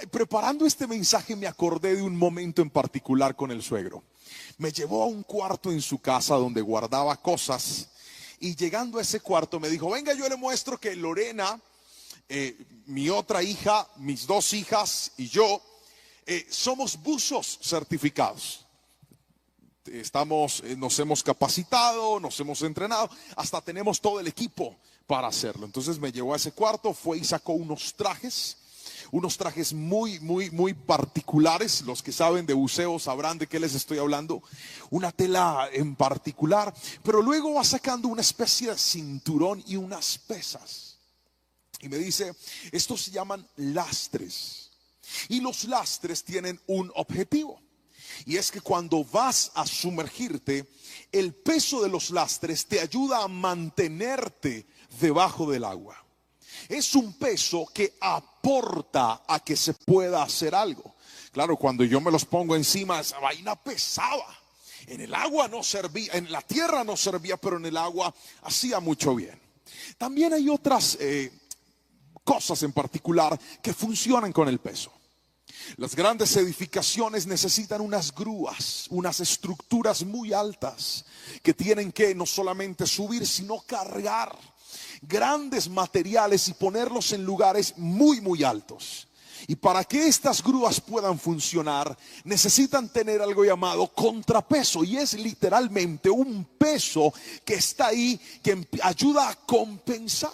preparando este mensaje me acordé de un momento en particular con el suegro. Me llevó a un cuarto en su casa donde guardaba cosas, y llegando a ese cuarto me dijo: venga, yo le muestro que Lorena, mi otra hija, mis dos hijas y yo somos buzos certificados. Nos hemos capacitado, nos hemos entrenado, hasta tenemos todo el equipo para hacerlo. Entonces me llevó a ese cuarto, fue y sacó unos trajes muy particulares. Los que saben de buceo sabrán de qué les estoy hablando. Una tela en particular, pero luego va sacando una especie de cinturón y unas pesas. Y me dice: estos se llaman lastres. Y los lastres tienen un objetivo. Y es que cuando vas a sumergirte, el peso de los lastres te ayuda a mantenerte debajo del agua. Es un peso que aporta a que se pueda hacer algo. Claro, cuando yo me los pongo encima, esa vaina pesaba. En el agua no servía, en la tierra no servía, pero en el agua hacía mucho bien. También hay otras cosas en particular que funcionan con el peso. Las grandes edificaciones necesitan unas grúas, unas estructuras muy altas que tienen que no solamente subir, sino cargar grandes materiales y ponerlos en lugares muy altos. Y para que estas grúas puedan funcionar, necesitan tener algo llamado contrapeso, y es literalmente un peso que está ahí, que ayuda a compensar.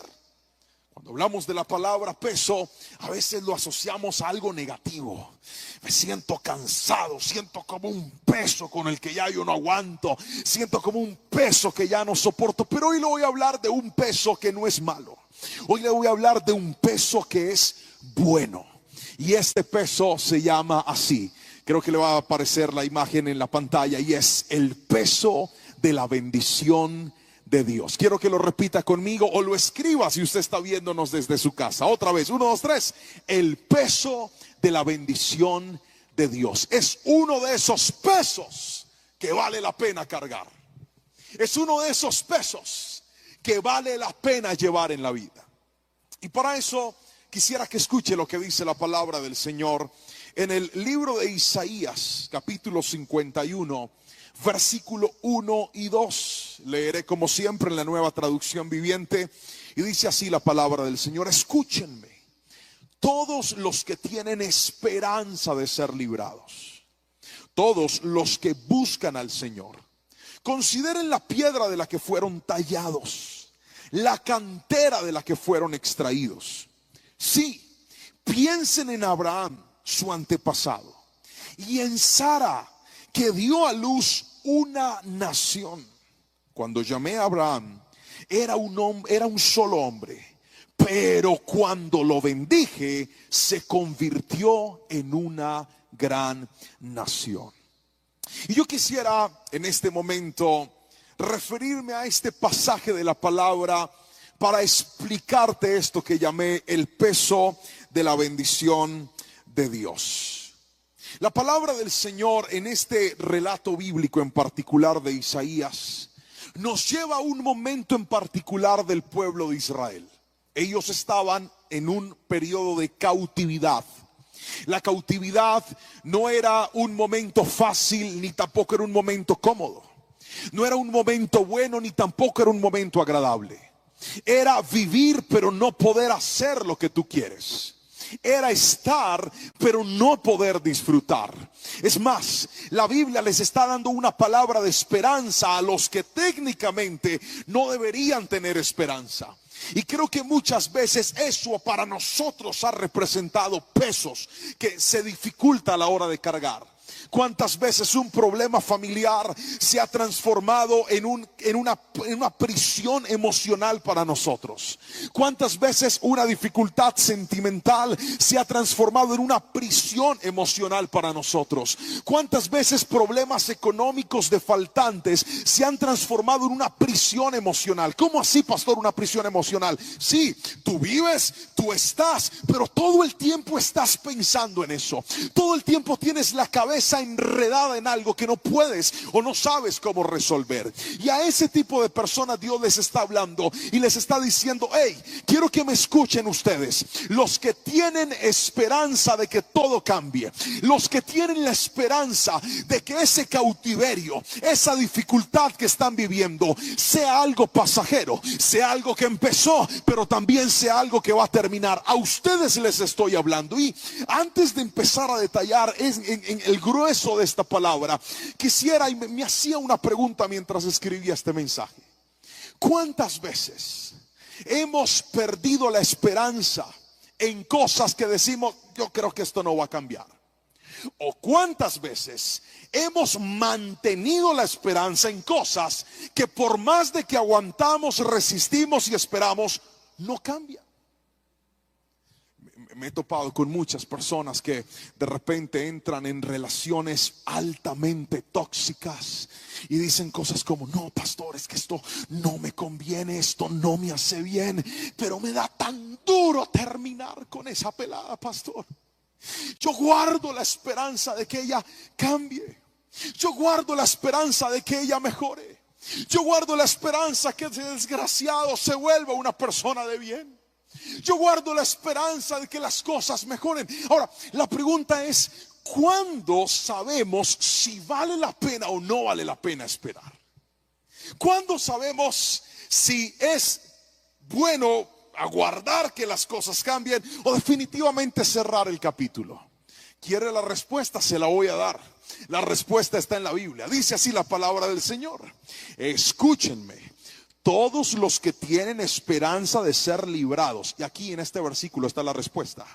Cuando hablamos de la palabra peso, a veces lo asociamos a algo negativo. Me siento cansado, siento como un peso con el que ya yo no aguanto, siento como un peso que ya no soporto. Pero hoy le voy a hablar de un peso que no es malo. Hoy le voy a hablar de un peso que es bueno. Y este peso se llama así. Creo que le va a aparecer la imagen en la pantalla, y es el peso de la bendición de Dios. Quiero que lo repita conmigo o lo escriba si usted está viéndonos desde su casa. Otra vez, 1, 2, 3. El peso de la bendición de Dios. Es uno de esos pesos que vale la pena cargar. Es uno de esos pesos que vale la pena llevar en la vida. Y para eso quisiera que escuche lo que dice la palabra del Señor en el libro de Isaías, capítulo 51. Versículo 1 y 2. Leeré como siempre en la Nueva Traducción Viviente, y dice así la palabra del Señor: escúchenme todos los que tienen esperanza de ser librados, todos los que buscan al Señor. Consideren la piedra de la que fueron tallados, la cantera de la que fueron extraídos. Sí, piensen en Abraham, su antepasado, y en Sara, que dio a luz una nación. Cuando llamé a Abraham, era un solo hombre, pero cuando lo bendije, se convirtió en una gran nación. Y yo quisiera en este momento referirme a este pasaje de la palabra para explicarte esto que llamé el peso de la bendición de Dios. La palabra del Señor en este relato bíblico en particular de Isaías nos lleva a un momento en particular del pueblo de Israel. Ellos estaban en un periodo de cautividad. La cautividad no era un momento fácil, ni tampoco era un momento cómodo. No era un momento bueno, ni tampoco era un momento agradable. Era vivir pero no poder hacer lo que tú quieres. Era estar pero no poder disfrutar. Es más, la Biblia les está dando una palabra de esperanza a los que técnicamente no deberían tener esperanza. Y creo que muchas veces eso para nosotros ha representado pesos que se dificulta a la hora de cargar. ¿Cuántas veces un problema familiar se ha transformado en una prisión emocional para nosotros? ¿Cuántas veces una dificultad sentimental se ha transformado en una prisión emocional para nosotros? ¿Cuántas veces problemas económicos defaltantes se han transformado en una prisión emocional? ¿Cómo así, pastor, una prisión emocional? Sí, tú vives, tú estás, pero todo el tiempo estás pensando en eso. Todo el tiempo tienes la cabeza cabeza enredada en algo que no puedes o no sabes cómo resolver. Y a ese tipo de personas Dios les está hablando y les está diciendo: hey, quiero que me escuchen ustedes, los que tienen esperanza de que todo cambie, los que tienen la esperanza de que ese cautiverio, esa dificultad que están viviendo, sea algo pasajero, sea algo que empezó, pero también sea algo que va a terminar. A ustedes les estoy hablando. Y antes de empezar a detallar en el grueso de esta palabra, quisiera, y me hacía una pregunta mientras escribía este mensaje: ¿cuántas veces hemos perdido la esperanza en cosas que decimos, yo creo que esto no va a cambiar? ¿O cuántas veces hemos mantenido la esperanza en cosas que por más de que aguantamos, resistimos y esperamos, no cambian? Me he topado con muchas personas que de repente entran en relaciones altamente tóxicas y dicen cosas como: no, pastor, es que esto no me conviene, esto no me hace bien, pero me da tan duro terminar con esa pelada, pastor. Yo guardo la esperanza de que ella cambie. Yo guardo la esperanza de que ella mejore. Yo guardo la esperanza que ese desgraciado se vuelva una persona de bien. Yo guardo la esperanza de que las cosas mejoren. Ahora, la pregunta es: ¿cuándo sabemos si vale la pena o no vale la pena esperar? ¿Cuándo sabemos si es bueno aguardar que las cosas cambien o definitivamente cerrar el capítulo? ¿Quiere la respuesta? Se la voy a dar. La respuesta está en la Biblia. Dice así la palabra del Señor: escúchenme todos los que tienen esperanza de ser librados. Y aquí en este versículo está la respuesta: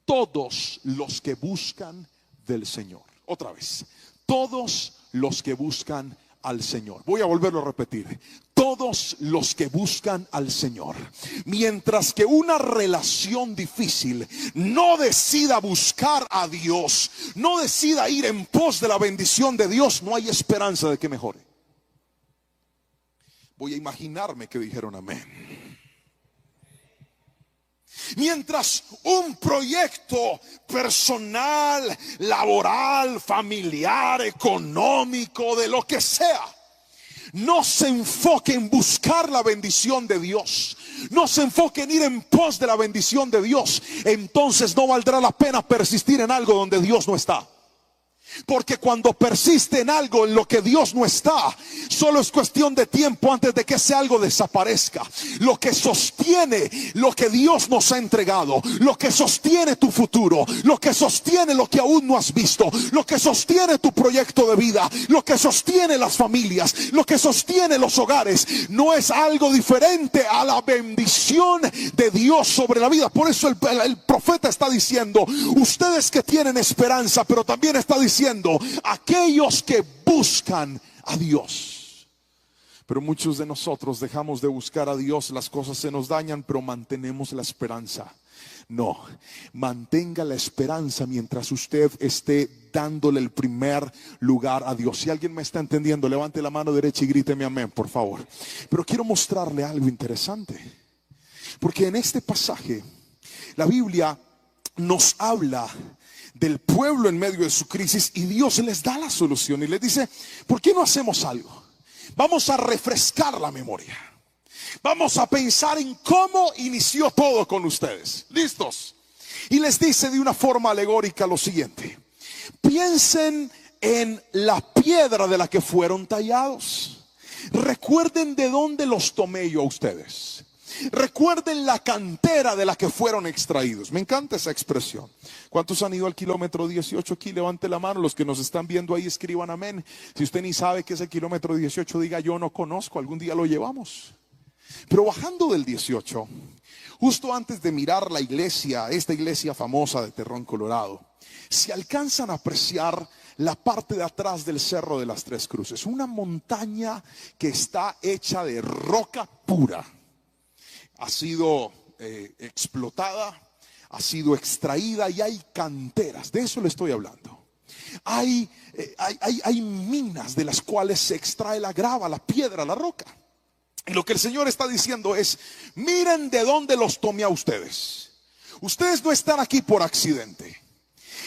todos los que buscan del Señor. Otra vez: todos los que buscan al Señor. Voy a volverlo a repetir: todos los que buscan al Señor. Mientras que una relación difícil no decida buscar a Dios, no decida ir en pos de la bendición de Dios, no hay esperanza de que mejore. Voy a imaginarme que dijeron amén. Mientras un proyecto personal, laboral, familiar, económico, de lo que sea, no se enfoque en buscar la bendición de Dios, no se enfoque en ir en pos de la bendición de Dios, entonces no valdrá la pena persistir en algo donde Dios no está. Porque cuando persiste en algo en lo que Dios no está, solo es cuestión de tiempo antes de que ese algo desaparezca. Lo que sostiene lo que Dios nos ha entregado, lo que sostiene tu futuro, lo que sostiene lo que aún no has visto, lo que sostiene tu proyecto de vida, lo que sostiene las familias, lo que sostiene los hogares, no es algo diferente a la bendición de Dios sobre la vida. Por eso el profeta está diciendo: ustedes que tienen esperanza, pero también está diciendo aquellos que buscan a Dios. Pero muchos de nosotros dejamos de buscar a Dios, las cosas se nos dañan, pero mantenemos la esperanza. No, mantenga la esperanza mientras usted esté dándole el primer lugar a Dios. Si alguien me está entendiendo, levante la mano derecha y gríteme amén, por favor. Pero quiero mostrarle algo interesante, porque en este pasaje la Biblia nos habla del pueblo en medio de su crisis y Dios les da la solución y les dice: ¿por qué no hacemos algo? Vamos a refrescar la memoria. Vamos a pensar en cómo inició todo con ustedes. ¿Listos? Y les dice de una forma alegórica lo siguiente: piensen en la piedra de la que fueron tallados. Recuerden de dónde los tomé yo a ustedes. Recuerden la cantera de la que fueron extraídos. Me encanta esa expresión. ¿Cuántos han ido al kilómetro 18 aquí? Levante la mano. Los que nos están viendo ahí, escriban amén. Si usted ni sabe qué es el kilómetro 18, diga: yo no conozco, algún día lo llevamos. Pero bajando del 18, justo antes de mirar la iglesia, esta iglesia famosa de Terrón, Colorado, se alcanzan a apreciar la parte de atrás del Cerro de las Tres Cruces, una montaña que está hecha de roca pura. Ha sido explotada, ha sido extraída y hay canteras. De eso le estoy hablando. Hay minas de las cuales se extrae la grava, la piedra, la roca. Y lo que el Señor está diciendo es: miren de dónde los tomé a ustedes. Ustedes no están aquí por accidente.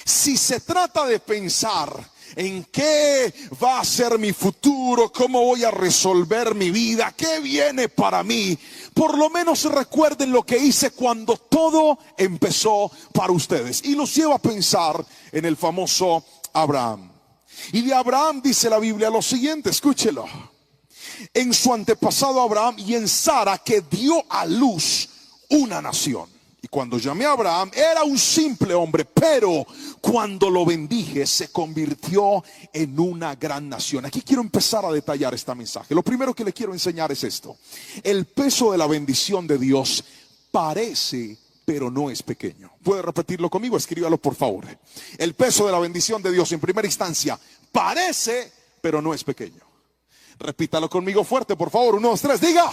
Si se trata de pensar en qué va a ser mi futuro, cómo voy a resolver mi vida, qué viene para mí, por lo menos recuerden lo que hice cuando todo empezó para ustedes. Y los lleva a pensar en el famoso Abraham. Y de Abraham dice la Biblia lo siguiente, escúchelo. En su antepasado Abraham y en Sara, que dio a luz una nación. Y cuando llamé a Abraham era un simple hombre, pero cuando lo bendije se convirtió en una gran nación. Aquí quiero empezar a detallar este mensaje. Lo primero que le quiero enseñar es esto: el peso de la bendición de Dios parece, pero no es pequeño. ¿Puede repetirlo conmigo? Escríbalo por favor. El peso de la bendición de Dios en primera instancia parece, pero no es pequeño. Repítalo conmigo fuerte, por favor. 1, 2, 3, diga.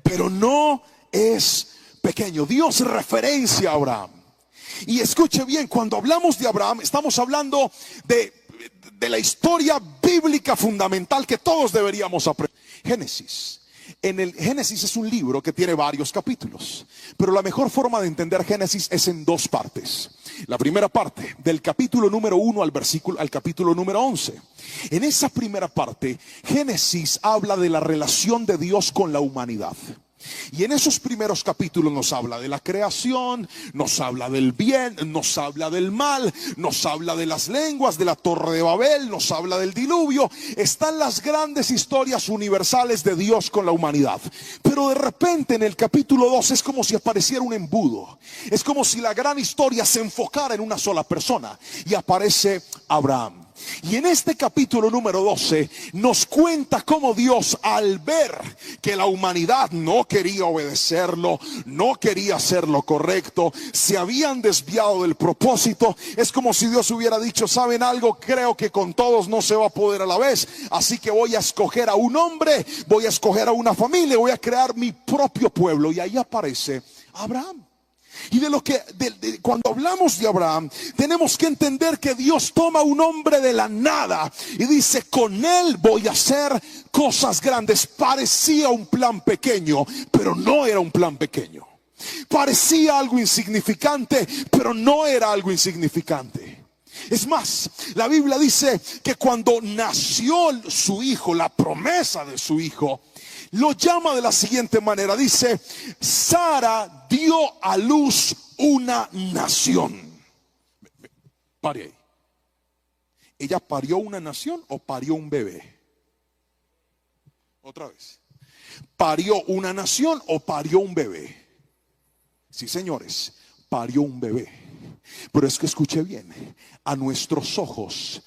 Pero no es pequeño. Dios referencia a Abraham. Y escuche bien, cuando hablamos de Abraham, estamos hablando de la historia bíblica fundamental que todos deberíamos aprender. Génesis. En el Génesis es un libro que tiene varios capítulos, pero la mejor forma de entender Génesis es en dos partes. La primera parte, del capítulo número 1 al capítulo número 11. En esa primera parte, Génesis habla de la relación de Dios con la humanidad. Y en esos primeros capítulos nos habla de la creación, nos habla del bien, nos habla del mal, nos habla de las lenguas, de la Torre de Babel, nos habla del diluvio. Están las grandes historias universales de Dios con la humanidad. Pero de repente en el capítulo 2 es como si apareciera un embudo. Es como si la gran historia se enfocara en una sola persona y aparece Abraham. Y en este capítulo número 12 nos cuenta cómo Dios, al ver que la humanidad no quería obedecerlo, no quería hacer lo correcto, se habían desviado del propósito, es como si Dios hubiera dicho: ¿saben algo? Creo que con todos no se va a poder a la vez, así que voy a escoger a un hombre, voy a escoger a una familia, voy a crear mi propio pueblo. Y ahí aparece Abraham. Y cuando hablamos de Abraham, tenemos que entender que Dios toma un hombre de la nada y dice: con él voy a hacer cosas grandes. Parecía un plan pequeño, pero no era un plan pequeño. Parecía algo insignificante, pero no era algo insignificante. Es más, la Biblia dice que cuando nació su hijo, la promesa de su hijo, lo llama de la siguiente manera. Dice: Sara dio a luz una nación. Pare ahí. ¿Ella parió una nación o parió un bebé? Otra vez. ¿Parió una nación o parió un bebé? Sí, señores, parió un bebé. Pero es que escuche bien, a nuestros ojos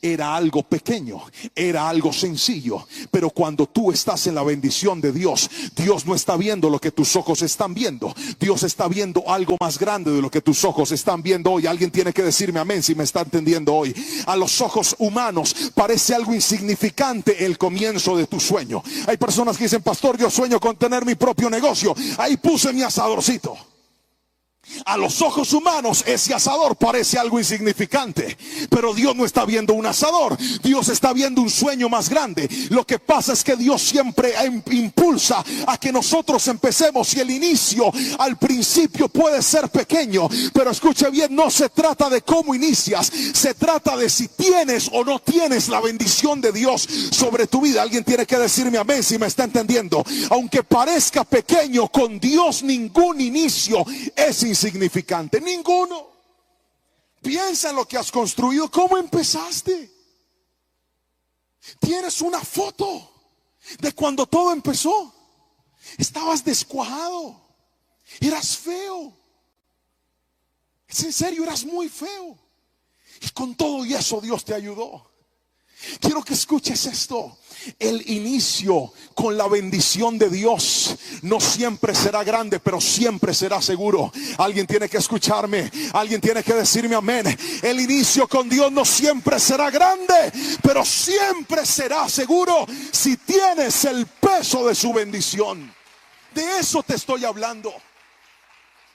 era algo pequeño, era algo sencillo. Pero cuando tú estás en la bendición de Dios, Dios no está viendo lo que tus ojos están viendo. Dios está viendo algo más grande de lo que tus ojos están viendo hoy. Alguien tiene que decirme amén si me está entendiendo hoy. A los ojos humanos parece algo insignificante el comienzo de tu sueño. Hay personas que dicen: pastor, yo sueño con tener mi propio negocio. Ahí puse mi asadorcito. A los ojos humanos ese asador parece algo insignificante, pero Dios no está viendo un asador, Dios está viendo un sueño más grande. Lo que pasa es que Dios siempre impulsa a que nosotros empecemos, y el inicio al principio puede ser pequeño, pero escuche bien, no se trata de cómo inicias, se trata de si tienes o no tienes la bendición de Dios sobre tu vida. Alguien tiene que decirme amén si me está entendiendo. Aunque parezca pequeño, con Dios ningún inicio es insignificante, ninguno. Piensa en lo que has construido, cómo empezaste. Tienes una foto de cuando todo empezó. Estabas descuajado, eras feo. Es en serio, eras muy feo. Y con todo y eso Dios te ayudó. Quiero que escuches esto. El inicio con la bendición de Dios no siempre será grande, pero siempre será seguro. Alguien tiene que escucharme, alguien tiene que decirme amén. El inicio con Dios no siempre será grande, pero siempre será seguro si tienes el peso de su bendición. De eso te estoy hablando.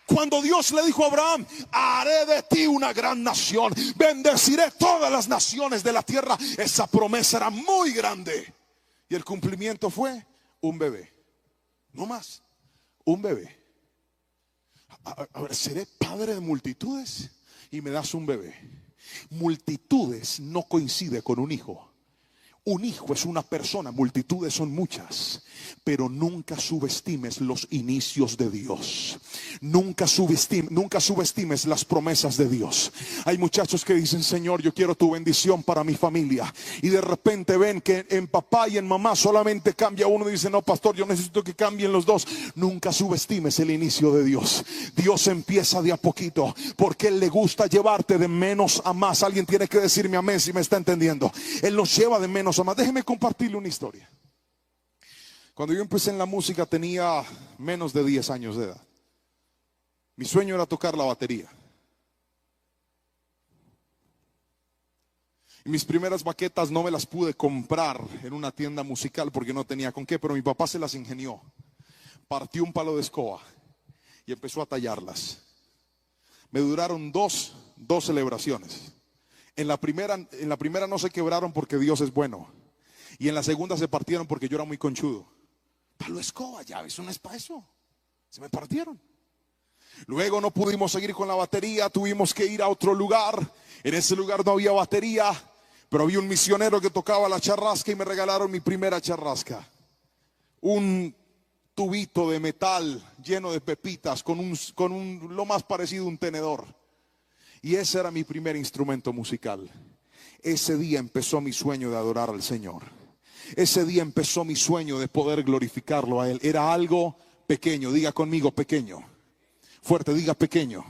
Cuando Dios le dijo a Abraham: haré de ti una gran nación, bendeciré todas las naciones de la tierra, esa promesa era muy grande. Y el cumplimiento fue un bebé. No más, un bebé. A ver, seré padre de multitudes y me das un bebé. Multitudes no coincide con un hijo. Un hijo es una persona, multitudes son muchas. Pero nunca subestimes los inicios de Dios. Nunca subestimes las promesas de Dios. Hay muchachos que dicen: Señor, yo quiero tu bendición para mi familia. Y de repente ven que en papá y en mamá solamente cambia uno. Y dice: no, pastor, yo necesito que cambien los dos. Nunca subestimes el inicio de Dios. Dios empieza de a poquito, porque Él le gusta llevarte de menos a más. Alguien tiene que decirme amén si me está entendiendo. Él nos lleva de menos a más. Déjeme compartirle una historia. Cuando yo empecé en la música tenía menos de 10 años de edad. Mi sueño era tocar la batería. Y mis primeras baquetas no me las pude comprar en una tienda musical porque no tenía con qué, pero mi papá se las ingenió. Partió un palo de escoba y empezó a tallarlas. Me duraron dos celebraciones. En la primera no se quebraron porque Dios es bueno. Y en la segunda se partieron porque yo era muy conchudo. Palo de escoba, ya, eso no es para eso. Se me partieron. Luego no pudimos seguir con la batería, tuvimos que ir a otro lugar. En ese lugar no había batería, pero había un misionero que tocaba la charrasca y me regalaron mi primera charrasca. Un tubito de metal lleno de pepitas con lo más parecido a un tenedor. Y ese era mi primer instrumento musical. Ese día empezó mi sueño de adorar al Señor. Ese día empezó mi sueño de poder glorificarlo a Él. Era algo pequeño, diga conmigo pequeño. Fuerte, diga pequeño.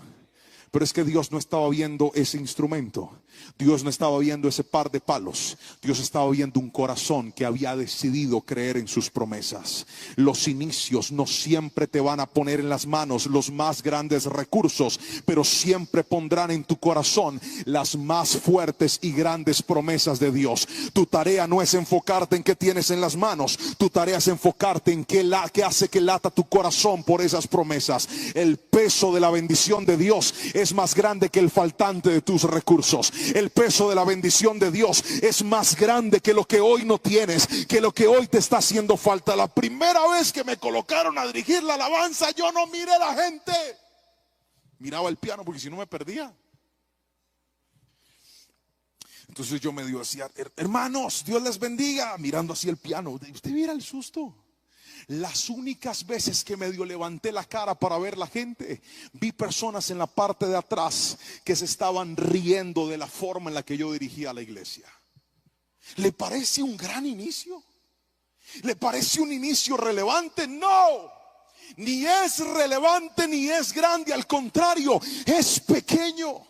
Pero es que Dios no estaba viendo ese instrumento. Dios no estaba viendo ese par de palos. Dios estaba viendo un corazón que había decidido creer en sus promesas. Los inicios no siempre te van a poner en las manos los más grandes recursos, pero siempre pondrán en tu corazón las más fuertes y grandes promesas de Dios. Tu tarea no es enfocarte en qué tienes en las manos. Tu tarea es enfocarte en qué hace que lata tu corazón por esas promesas. El peso de la bendición de Dios es más grande que el faltante de tus recursos. El peso de la bendición de Dios es más grande que lo que hoy no tienes, que lo que hoy te está haciendo falta. La primera vez que me colocaron a dirigir la alabanza, yo no miré a la gente. Miraba el piano porque si no me perdía. Entonces yo medio decía: hermanos, Dios les bendiga, mirando así el piano. Usted viera el susto. Las únicas veces que medio levanté la cara para ver la gente, vi personas en la parte de atrás que se estaban riendo de la forma en la que yo dirigía a la iglesia. ¿Le parece un gran inicio? ¿Le parece un inicio relevante? No, ni es relevante ni es grande, al contrario, es pequeño.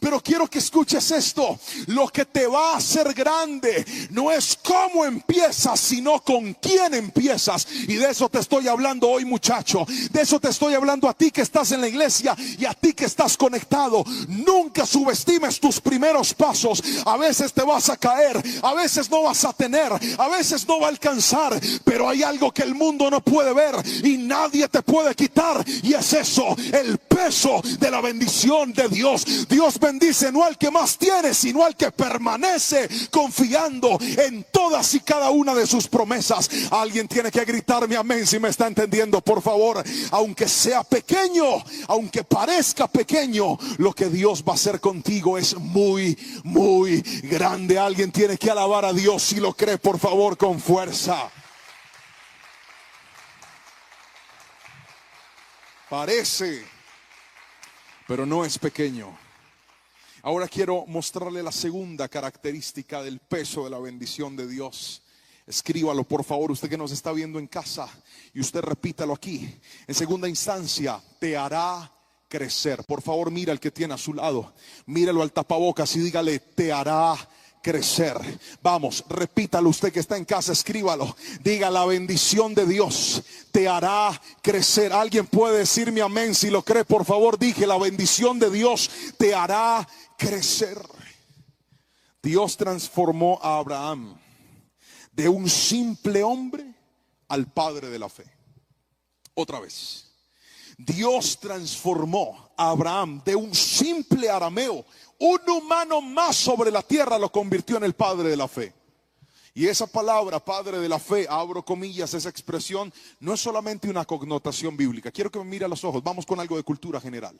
Pero quiero que escuches esto: lo que te va a hacer grande no es cómo empiezas, sino con quién empiezas. Y de eso te estoy hablando hoy, muchacho. De eso te estoy hablando a ti que estás en la iglesia y a ti que estás conectado. Nunca subestimes tus primeros pasos. A veces te vas a caer, a veces no vas a tener, a veces no va a alcanzar, pero hay algo que el mundo no puede ver y nadie te puede quitar, y es eso, el peso de la bendición de Dios. Dios bendice no al que más tiene, sino al que permanece confiando en todas y cada una de sus promesas. Alguien tiene que gritarme amén si me está entendiendo, por favor. Aunque sea pequeño, aunque parezca pequeño, lo que Dios va a hacer contigo es muy, muy grande. Alguien tiene que alabar a Dios si lo cree, por favor, con fuerza. Parece, pero no es pequeño. Ahora quiero mostrarle la segunda característica del peso de la bendición de Dios. Escríbalo, por favor, usted que nos está viendo en casa, y usted repítalo aquí. En segunda instancia, te hará crecer. Por favor, mira al que tiene a su lado, míralo al tapabocas y dígale: te hará crecer. Vamos, repítalo usted que está en casa, escríbalo. Diga: la bendición de Dios te hará crecer. Alguien puede decirme amén si lo cree, por favor. Dije: la bendición de Dios te hará crecer. Dios transformó a Abraham de un simple hombre al padre de la fe. Otra vez, Dios transformó a Abraham de un simple arameo, un humano más sobre la tierra, lo convirtió en el padre de la fe. Y esa palabra, padre de la fe, abro comillas, esa expresión, no es solamente una connotación bíblica. Quiero que me mire a los ojos, vamos con algo de cultura general.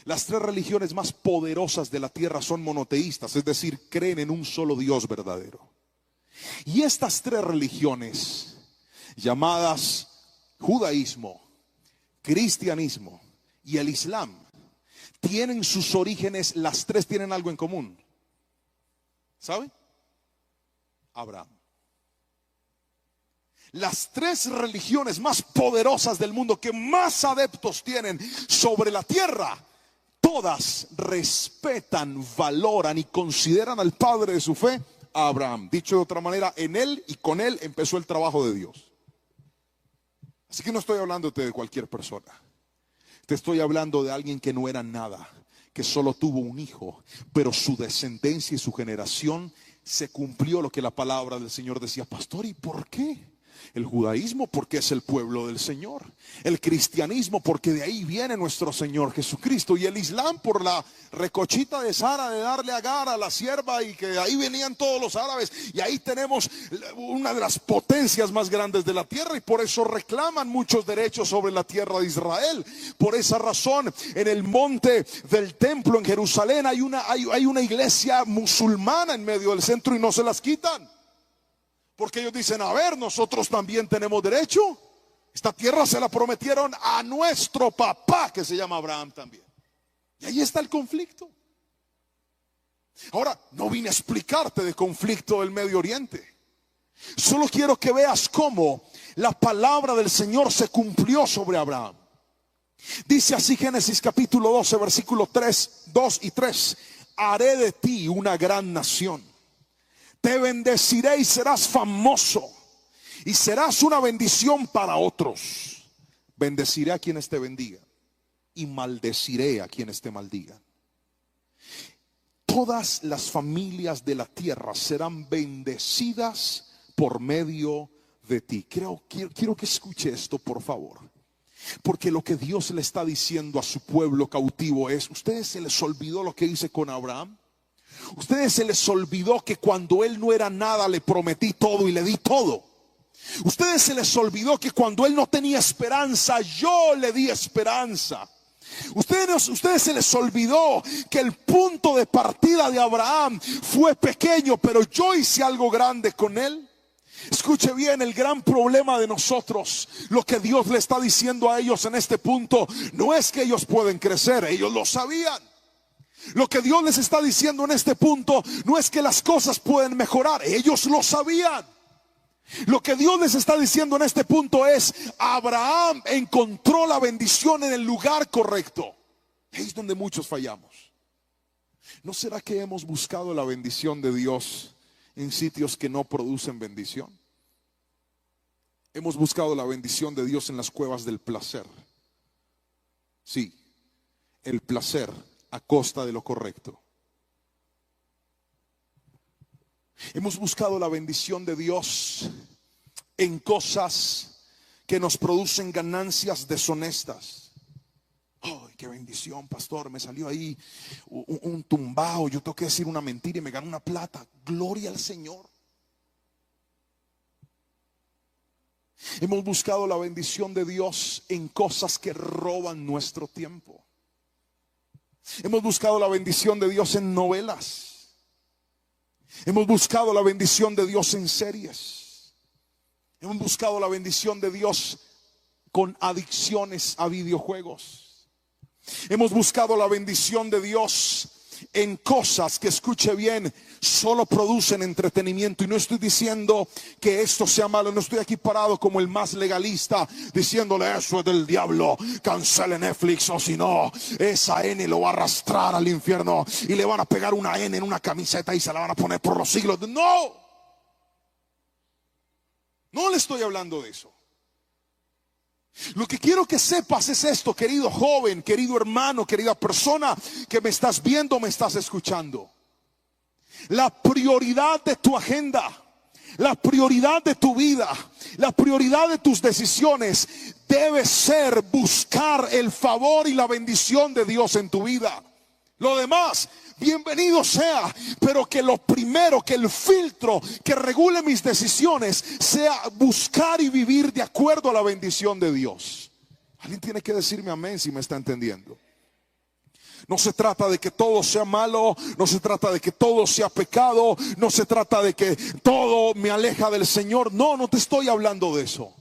Las tres religiones más poderosas de la tierra son monoteístas, es decir, creen en un solo Dios verdadero. Y estas tres religiones, llamadas judaísmo, cristianismo y el islam, tienen sus orígenes, las tres tienen algo en común. ¿Sabe? Abraham. Las tres religiones más poderosas del mundo, que más adeptos tienen sobre la tierra, todas respetan, valoran y consideran al padre de su fe, a Abraham. Dicho de otra manera, en él y con él empezó el trabajo de Dios. Así que no estoy hablándote de cualquier persona. Te estoy hablando de alguien que no era nada, que solo tuvo un hijo, pero su descendencia y su generación se cumplió lo que la palabra del Señor decía. Pastor, ¿y por qué? El judaísmo porque es el pueblo del Señor, el cristianismo porque de ahí viene nuestro Señor Jesucristo, y el islam por la recochita de Sara de darle a Agar a la sierva, y que ahí venían todos los árabes, y ahí tenemos una de las potencias más grandes de la tierra, y por eso reclaman muchos derechos sobre la tierra de Israel. Por esa razón, en el monte del templo en Jerusalén hay una iglesia musulmana en medio del centro y no se las quitan. Porque ellos dicen, a ver, nosotros también tenemos derecho. Esta tierra se la prometieron a nuestro papá, que se llama Abraham también. Y ahí está el conflicto. Ahora, no vine a explicarte de conflicto del Medio Oriente. Solo quiero que veas cómo la palabra del Señor se cumplió sobre Abraham. Dice así Génesis capítulo 12, versículos 2 y 3. Haré de ti una gran nación. Te bendeciré y serás famoso, y serás una bendición para otros. Bendeciré a quienes te bendigan y maldeciré a quienes te maldigan. Todas las familias de la tierra serán bendecidas por medio de ti. Quiero que escuche esto, por favor. Porque lo que Dios le está diciendo a su pueblo cautivo es: ¿ustedes se les olvidó lo que hice con Abraham? Ustedes se les olvidó que cuando él no era nada le prometí todo y le di todo. Ustedes se les olvidó que cuando él no tenía esperanza yo le di esperanza. Ustedes se les olvidó que el punto de partida de Abraham fue pequeño, pero yo hice algo grande con él. Escuche bien, el gran problema de nosotros, lo que Dios le está diciendo a ellos en este punto, no es que ellos pueden crecer, ellos lo sabían. Lo que Dios les está diciendo en este punto no es que las cosas pueden mejorar, ellos lo sabían. Lo que Dios les está diciendo en este punto es: Abraham encontró la bendición en el lugar correcto. Ahí es donde muchos fallamos. ¿No será que hemos buscado la bendición de Dios en sitios que no producen bendición? Hemos buscado la bendición de Dios en las cuevas del placer. Sí, el placer a costa de lo correcto. Hemos buscado la bendición de Dios en cosas que nos producen ganancias deshonestas. ¡Ay, qué bendición, pastor! Me salió ahí un tumbao, yo tengo que decir una mentira y me gané una plata. Gloria al Señor. Hemos buscado la bendición de Dios en cosas que roban nuestro tiempo. Hemos buscado la bendición de Dios en novelas. Hemos buscado la bendición de Dios en series. Hemos buscado la bendición de Dios con adicciones a videojuegos. Hemos buscado la bendición de Dios en cosas que, escuche bien, solo producen entretenimiento. Y no estoy diciendo que esto sea malo. No estoy aquí parado como el más legalista diciéndole: eso es del diablo, cancele Netflix, o si no, esa N lo va a arrastrar al infierno y le van a pegar una N en una camiseta y se la van a poner por los siglos. No, no le estoy hablando de eso. Lo que quiero que sepas es esto, querido joven, querido hermano, querida persona que me estás viendo, me estás escuchando. La prioridad de tu agenda, la prioridad de tu vida, la prioridad de tus decisiones debe ser buscar el favor y la bendición de Dios en tu vida. Lo demás, bienvenido sea, pero que lo primero, que el filtro que regule mis decisiones sea buscar y vivir de acuerdo a la bendición de Dios. Alguien tiene que decirme amén si me está entendiendo. No se trata de que todo sea malo, no se trata de que todo sea pecado, no se trata de que todo me aleja del Señor. No, no te estoy hablando de eso.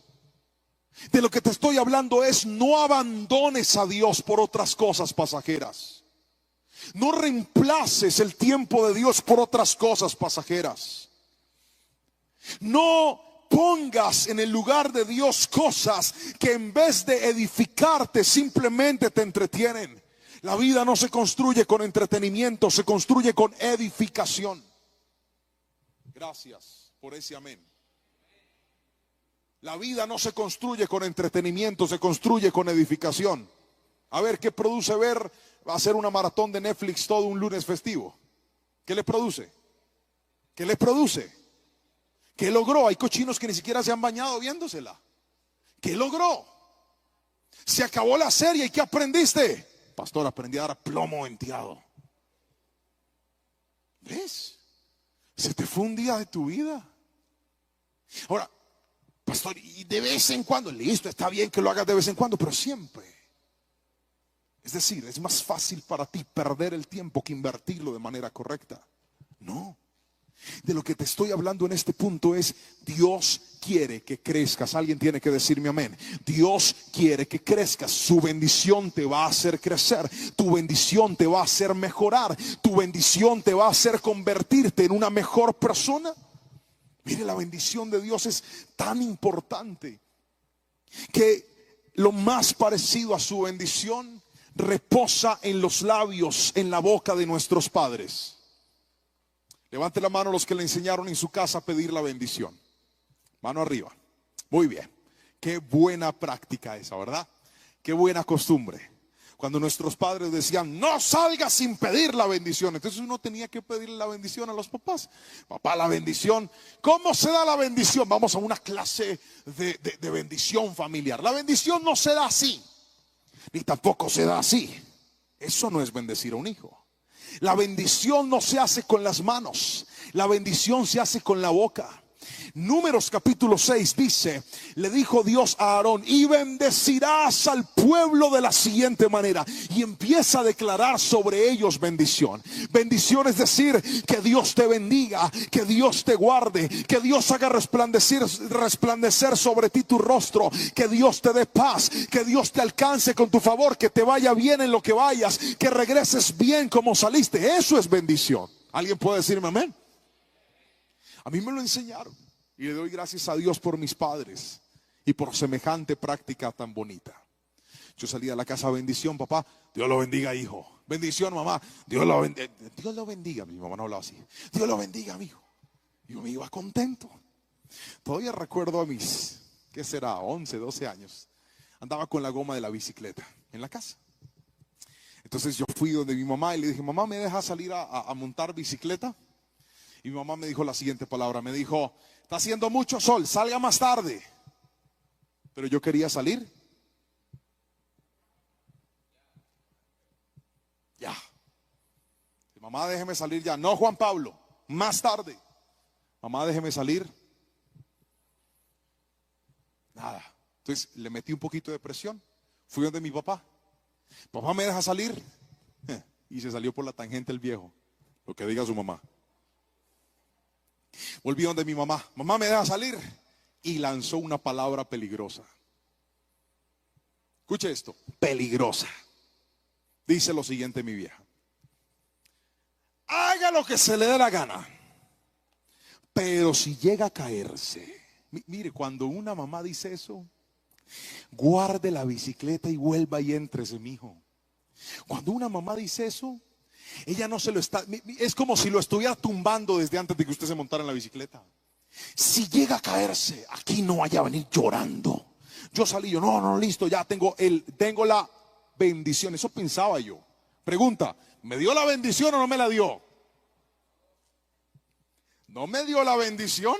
De lo que te estoy hablando es: no abandones a Dios por otras cosas pasajeras. No reemplaces el tiempo de Dios por otras cosas pasajeras. No pongas en el lugar de Dios cosas que en vez de edificarte simplemente te entretienen. La vida no se construye con entretenimiento, se construye con edificación. Gracias por ese amén. La vida no se construye con entretenimiento, se construye con edificación. A ver, ¿qué produce ver hacer una maratón de Netflix todo un lunes festivo? ¿Qué le produce? ¿Qué le produce? ¿Qué logró? Hay cochinos que ni siquiera se han bañado viéndosela. ¿Qué logró? Se acabó la serie. ¿Y qué aprendiste? Pastor, aprendí a dar plomo venteado. ¿Ves? Se te fue un día de tu vida. Ahora, pastor, y de vez en cuando, listo, está bien que lo hagas de vez en cuando, pero siempre. Es decir, es más fácil para ti perder el tiempo que invertirlo de manera correcta. No. De lo que te estoy hablando en este punto es: Dios quiere que crezcas. Alguien tiene que decirme amén. Dios quiere que crezcas. Su bendición te va a hacer crecer. Tu bendición te va a hacer mejorar. Tu bendición te va a hacer convertirte en una mejor persona. Mire, la bendición de Dios es tan importante que lo más parecido a su bendición reposa en los labios, en la boca de nuestros padres. Levante la mano los que le enseñaron en su casa a pedir la bendición. Mano arriba. Muy bien. Qué buena práctica esa, ¿verdad? Qué buena costumbre. Cuando nuestros padres decían: no salgas sin pedir la bendición, entonces uno tenía que pedirle la bendición a los papás. Papá, la bendición. ¿Cómo se da la bendición? Vamos a una clase de bendición familiar. La bendición no se da así, ni tampoco se da así. Eso no es bendecir a un hijo. La bendición no se hace con las manos, la bendición se hace con la boca. Números capítulo 6 dice: le dijo Dios a Aarón: y bendecirás al pueblo de la siguiente manera. Y empieza a declarar sobre ellos bendición. Bendición es decir, que Dios te bendiga, que Dios te guarde, que Dios haga resplandecer sobre ti tu rostro, que Dios te dé paz, que Dios te alcance con tu favor, que te vaya bien en lo que vayas, que regreses bien como saliste. Eso es bendición. ¿Alguien puede decirme amén? A mí me lo enseñaron y le doy gracias a Dios por mis padres y por semejante práctica tan bonita. Yo salí a la casa: bendición, papá, Dios lo bendiga, hijo. Bendición, mamá, Dios lo bendiga. Dios lo bendiga. Mi mamá no hablaba así. Dios lo bendiga, mi hijo. Yo me iba contento. Todavía recuerdo a mis, ¿qué será? 11, 12 años. Andaba con la goma de la bicicleta en la casa. Entonces yo fui donde mi mamá y le dije: mamá, ¿me deja salir a montar bicicleta? Y mi mamá me dijo la siguiente palabra. Me dijo: está haciendo mucho sol, salga más tarde. Pero yo quería salir. Ya. Mamá, déjeme salir ya. No, Juan Pablo, más tarde. Mamá, déjeme salir. Nada. Entonces le metí un poquito de presión. Fui donde mi papá. Papá, ¿me deja salir? Y se salió por la tangente el viejo. Lo que diga su mamá. Volví donde mi mamá: mamá, ¿me deja salir? Y lanzó una palabra peligrosa. Escuche esto: peligrosa. Dice lo siguiente mi vieja: haga lo que se le dé la gana, pero si llega a caerse. Mire, cuando una mamá dice eso, guarde la bicicleta y vuelva y éntrese, mijo. Cuando una mamá dice eso, ella no se lo está, es como si lo estuviera tumbando desde antes de que usted se montara en la bicicleta. Si llega a caerse, aquí no vaya a venir llorando. Yo salí, no, listo, ya tengo la bendición. Eso pensaba yo. Pregunta: ¿me dio la bendición o no me la dio? No me dio la bendición.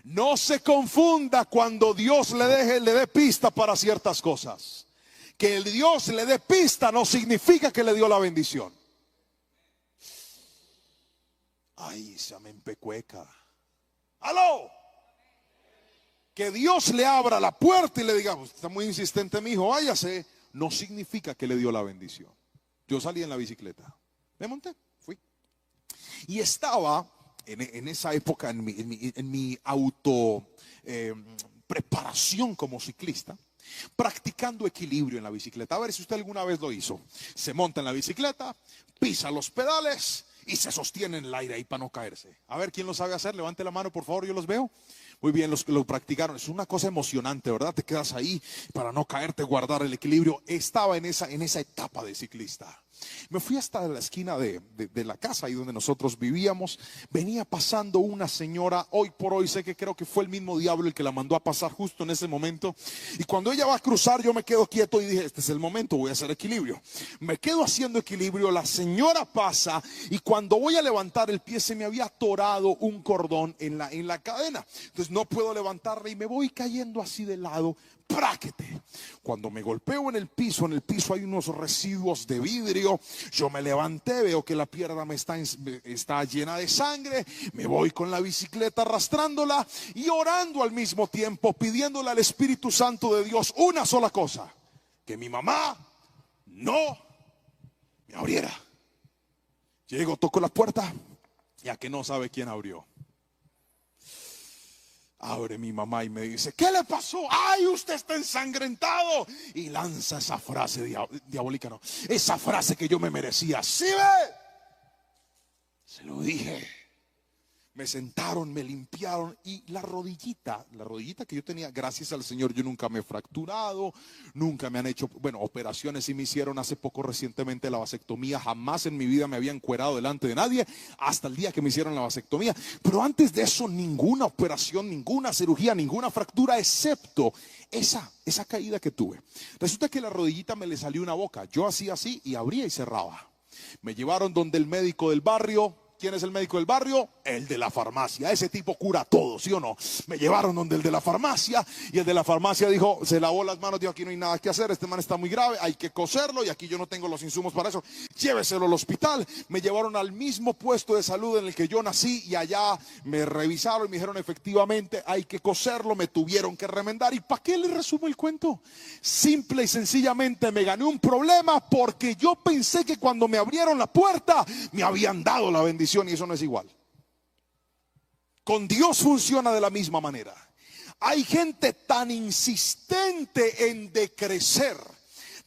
No se confunda cuando Dios le dé pista para ciertas cosas. Que el Dios le dé pista no significa que le dio la bendición. Ay, se me empecueca. ¡Aló! Que Dios le abra la puerta y le diga, está muy insistente mi hijo, váyase, no significa que le dio la bendición. Yo salí en la bicicleta, me monté, fui. Y estaba en esa época en mi auto preparación como ciclista, practicando equilibrio en la bicicleta. A ver si usted alguna vez lo hizo. Se monta en la bicicleta, pisa los pedales y se sostiene en el aire ahí para no caerse. A ver quién lo sabe hacer, levante la mano por favor, yo los veo. Muy bien, los que lo practicaron, es una cosa emocionante, ¿verdad? Te quedas ahí para no caerte, guardar el equilibrio. Estaba en esa etapa de ciclista. Me fui hasta la esquina de la casa ahí donde nosotros vivíamos. Venía pasando una señora, hoy por hoy sé que creo que fue el mismo diablo el que la mandó a pasar justo en ese momento. Y cuando ella va a cruzar, yo me quedo quieto y dije, este es el momento, voy a hacer equilibrio. Me quedo haciendo equilibrio, la señora pasa y cuando voy a levantar el pie se me había atorado un cordón en la cadena. Entonces no puedo levantarla y me voy cayendo así de lado. ¡Práquete! Cuando me golpeo en el piso hay unos residuos de vidrio. Yo me levanté, veo que la pierna me está llena de sangre. Me voy con la bicicleta arrastrándola y orando al mismo tiempo, pidiéndole al Espíritu Santo de Dios una sola cosa: que mi mamá no me abriera. Llego, toco la puerta, ya que no sabe quién abrió. Abre mi mamá y me dice, ¿qué le pasó? ¡Ay, usted está ensangrentado! Y lanza esa frase diabólica, no, esa frase que yo me merecía. ¿Sí ve? Se lo dije. Me sentaron, me limpiaron y la rodillita que yo tenía, gracias al Señor, yo nunca me he fracturado, nunca me han hecho, bueno, operaciones sí me hicieron hace poco recientemente la vasectomía, jamás en mi vida me había encuerado delante de nadie, hasta el día que me hicieron la vasectomía, pero antes de eso ninguna operación, ninguna cirugía, ninguna fractura, excepto esa caída que tuve. Resulta que la rodillita me le salió una boca, yo hacía así y abría y cerraba. Me llevaron donde el médico del barrio. ¿Quién es el médico del barrio? El de la farmacia. Ese tipo cura todo, ¿sí o no? Me llevaron donde el de la farmacia y el de la farmacia dijo, se lavó las manos, dijo, aquí no hay nada que hacer, este man está muy grave, hay que coserlo y aquí yo no tengo los insumos para eso. Lléveselo al hospital. Me llevaron al mismo puesto de salud en el que yo nací y allá me revisaron y me dijeron, efectivamente, hay que coserlo, me tuvieron que remendar. ¿Y para qué le resumo el cuento? Simple y sencillamente me gané un problema porque yo pensé que cuando me abrieron la puerta me habían dado la bendición. Y eso no es igual. Con Dios funciona de la misma manera. Hay gente tan insistente en decrecer,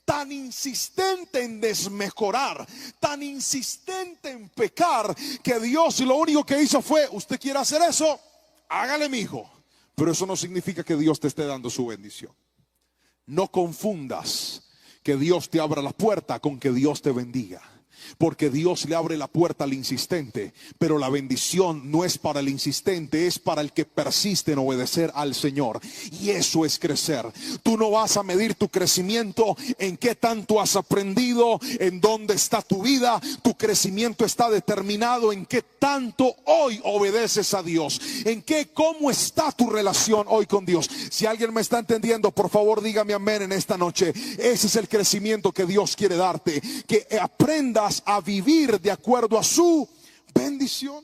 tan insistente en desmejorar, tan insistente en pecar, que Dios lo único que hizo fue, usted quiere hacer eso, hágale, mijo. Pero eso no significa que Dios te esté dando su bendición. No confundas que Dios te abra la puerta con que Dios te bendiga. Porque Dios le abre la puerta al insistente, pero la bendición no es para el insistente, es para el que persiste en obedecer al Señor. Y eso es crecer. Tú no vas a medir tu crecimiento en qué tanto has aprendido, en dónde está tu vida. Tu crecimiento está determinado en qué tanto hoy obedeces a Dios, en cómo está tu relación hoy con Dios. Si alguien me está entendiendo, por favor dígame amén en esta noche. Ese es el crecimiento que Dios quiere darte, que aprendas a vivir de acuerdo a su bendición.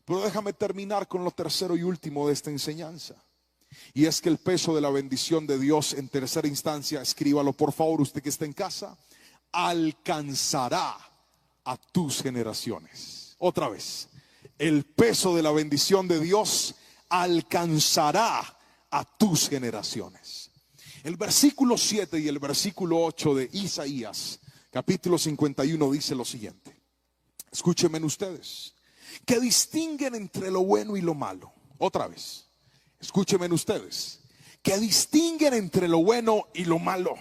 Pero déjame terminar con lo tercero y último de esta enseñanza, y es que el peso de la bendición de Dios, en tercera instancia, escríbalo por favor usted que está en casa, alcanzará a tus generaciones. Otra vez, el peso de la bendición de Dios alcanzará a tus generaciones. El versículo 7 y el versículo 8 de Isaías capítulo 51 dice lo siguiente. Escúchenme ustedes, que distinguen entre lo bueno y lo malo. Otra vez, escúchenme ustedes, que distinguen entre lo bueno y lo malo.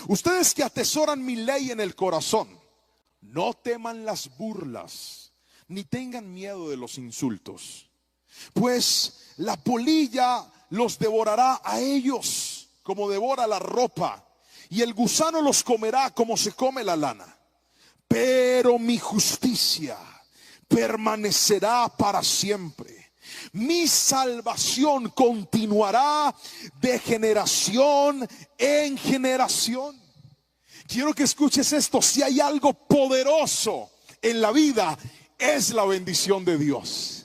Ustedes que atesoran mi ley en el corazón, no teman las burlas, ni tengan miedo de los insultos, pues la polilla los devorará a ellos como devora la ropa, y el gusano los comerá como se come la lana. Pero mi justicia permanecerá para siempre. Mi salvación continuará de generación en generación. Quiero que escuches esto. Si hay algo poderoso en la vida, es la bendición de Dios.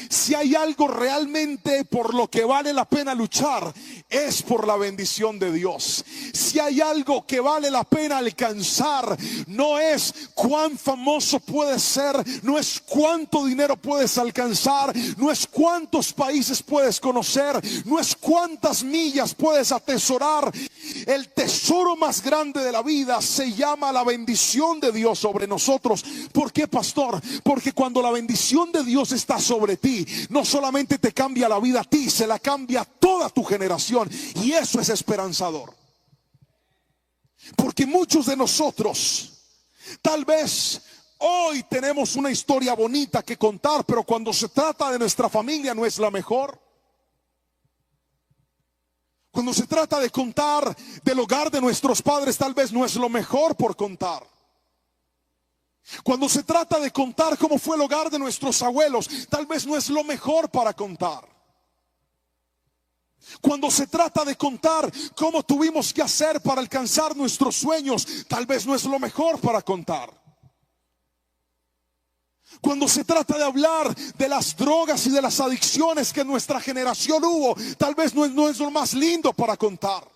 Si hay algo realmente por lo que vale la pena luchar, es por la bendición de Dios. Si hay algo que vale la pena alcanzar, no es cuán famoso puedes ser, no es cuánto dinero puedes alcanzar, no es cuántos países puedes conocer, no es cuántas millas puedes atesorar. El tesoro más grande de la vida se llama la bendición de Dios sobre nosotros. ¿Por qué, pastor? Porque cuando la bendición de Dios está sobre ti, no solamente te cambia la vida a ti, se la cambia a toda tu generación. Y eso es esperanzador. Porque muchos de nosotros, tal vez hoy tenemos una historia bonita que contar, pero cuando se trata de nuestra familia no es la mejor. Cuando se trata de contar del hogar de nuestros padres, tal vez no es lo mejor por contar. Cuando se trata de contar cómo fue el hogar de nuestros abuelos, tal vez no es lo mejor para contar. Cuando se trata de contar cómo tuvimos que hacer para alcanzar nuestros sueños, tal vez no es lo mejor para contar. Cuando se trata de hablar de las drogas y de las adicciones que en nuestra generación hubo, tal vez no es lo más lindo para contar.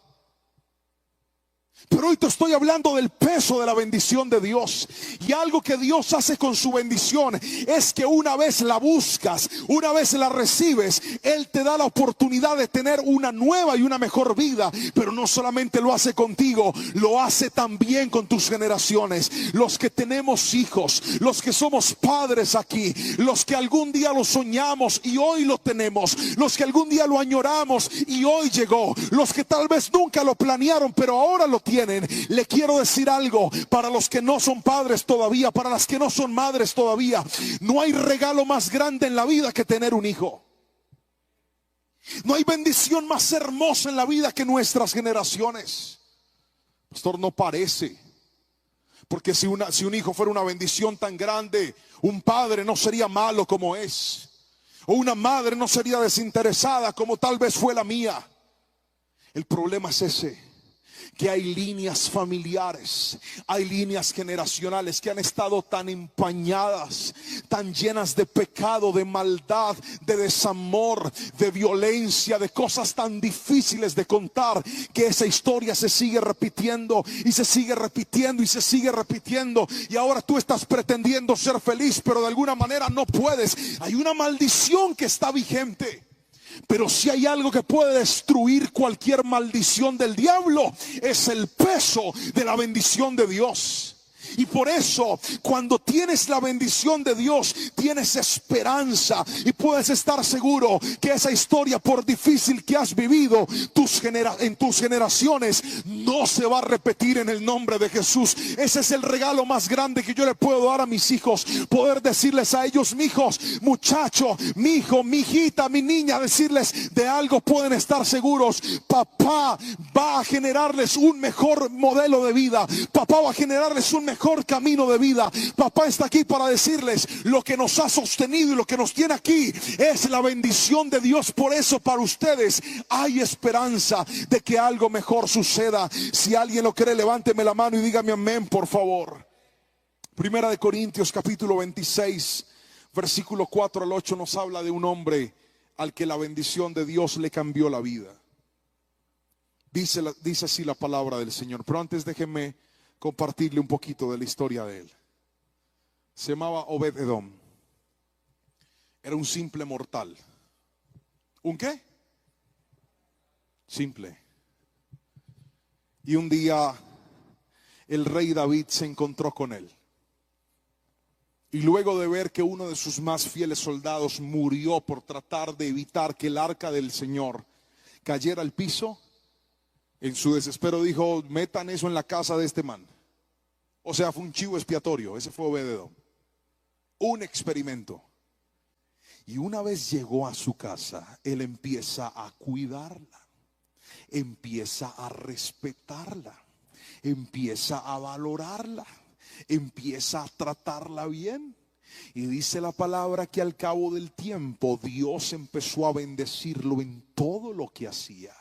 Pero hoy te estoy hablando del peso de la bendición de Dios. Y algo que Dios hace con su bendición es que una vez la buscas, una vez la recibes, Él te da la oportunidad de tener una nueva y una mejor vida. Pero no solamente lo hace contigo, lo hace también con tus generaciones. Los que tenemos hijos, los que somos padres aquí, los que algún día lo soñamos y hoy lo tenemos, los que algún día lo añoramos y hoy llegó, los que tal vez nunca lo planearon pero ahora lo tienen. Le quiero decir algo para los que no son padres todavía, para las que no son madres todavía. No hay regalo más grande en la vida que tener un hijo. No hay bendición más hermosa en la vida que nuestras generaciones. Pastor, no parece. Porque si un hijo fuera una bendición tan grande, un padre no sería malo como es. O una madre no sería desinteresada como tal vez fue la mía. El problema es ese, que hay líneas familiares, hay líneas generacionales que han estado tan empañadas, tan llenas de pecado, de maldad, de desamor, de violencia, de cosas tan difíciles de contar, que esa historia se sigue repitiendo y se sigue repitiendo y se sigue repitiendo. Y ahora tú estás pretendiendo ser feliz, pero de alguna manera no puedes. Hay una maldición que está vigente. Pero si hay algo que puede destruir cualquier maldición del diablo, es el peso de la bendición de Dios. Y por eso, cuando tienes la bendición de Dios, tienes esperanza y puedes estar seguro que esa historia, por difícil que has vivido en tus generaciones, no se va a repetir en el nombre de Jesús. Ese es el regalo más grande que yo le puedo dar a mis hijos, poder decirles a ellos: mi hijos, muchacho, mi hijo, mi hijita, mi niña, decirles de algo pueden estar seguros: papá va a generarles un mejor modelo de vida, papá va a generarles un mejor camino de vida. Papá está aquí para decirles: lo que nos ha sostenido y lo que nos tiene aquí es la bendición de Dios. Por eso para ustedes hay esperanza de que algo mejor suceda. Si alguien lo cree, levánteme la mano y dígame amén, por favor. Primera de Corintios capítulo 26 versículo 4 al 8 nos habla de un hombre al que la bendición de Dios le cambió la vida. Dice así la palabra del Señor. Pero antes déjenme compartirle un poquito de la historia de él. Se llamaba Obed-Edom. Era un simple mortal. ¿Un qué? Simple. Y un día el rey David se encontró con él. Y luego de ver que uno de sus más fieles soldados murió por tratar de evitar que el arca del Señor cayera al piso, en su desespero dijo: metan eso en la casa de este man. O sea, fue un chivo expiatorio. Ese fue Obed-Edom. Un experimento. Y una vez llegó a su casa, él empieza a cuidarla, empieza a respetarla, empieza a valorarla, empieza a tratarla bien. Y dice la palabra que al cabo del tiempo Dios empezó a bendecirlo en todo lo que hacía.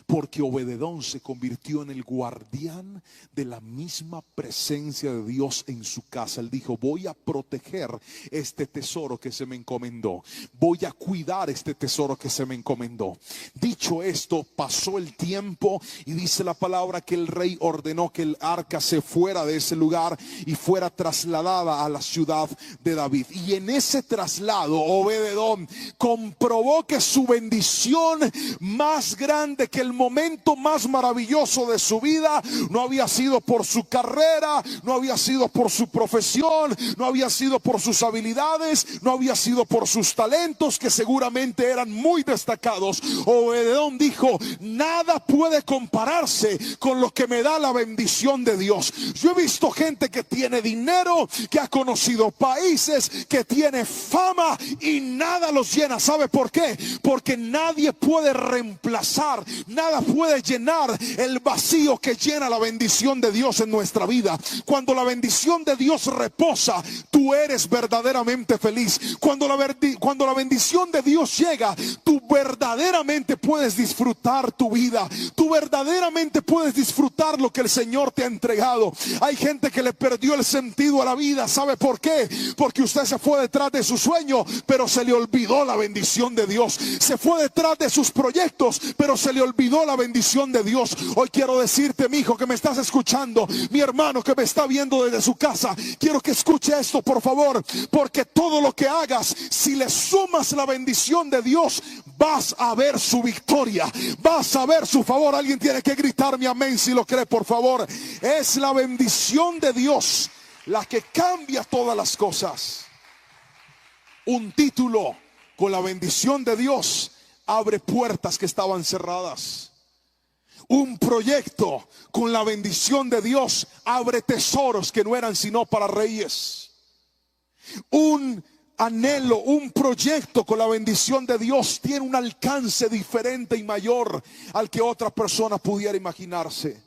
porque Obededón se convirtió en el guardián de la misma presencia de Dios en su casa. Él dijo: voy a proteger este tesoro que se me encomendó, voy a cuidar este tesoro que se me encomendó. Dicho esto, pasó el tiempo y dice la palabra que el rey ordenó que el arca se fuera de ese lugar y fuera trasladada a la ciudad de David. Y en ese traslado, Obededón comprobó que su bendición más grande, que el momento más maravilloso de su vida, no había sido por su carrera, no había sido por su profesión, no había sido por sus habilidades, no había sido por sus talentos, que seguramente eran muy destacados. Obededón dijo: nada puede compararse con lo que me da la bendición de Dios. Yo he visto gente que tiene dinero, que ha conocido países, que tiene fama y nada los llena. ¿Sabe por qué? Porque nadie puede reemplazar, nada puede llenar el vacío que llena la bendición de Dios en nuestra vida. Cuando la bendición de Dios reposa, tú eres verdaderamente feliz. Cuando la bendición de Dios llega, tú verdaderamente puedes disfrutar tu vida, tú verdaderamente puedes disfrutar lo que el Señor te ha entregado. Hay gente que le perdió el sentido a la vida. ¿Sabe por qué? Porque usted se fue detrás de su sueño, pero se le olvidó la bendición de Dios. Se fue detrás de sus proyectos, pero se le olvidó la bendición de Dios. Hoy quiero decirte, mi hijo que me estás escuchando, mi hermano que me está viendo desde su casa, quiero que escuche esto, por favor, porque todo lo que hagas, si le sumas la bendición de Dios, vas a ver su victoria, vas a ver su favor. Alguien tiene que gritarme amén si lo cree, por favor. Es la bendición de Dios la que cambia todas las cosas. Un título con la bendición de Dios abre puertas que estaban cerradas. Un proyecto con la bendición de Dios abre tesoros que no eran sino para reyes. Un anhelo, un proyecto con la bendición de Dios tiene un alcance diferente y mayor al que otra persona pudiera imaginarse.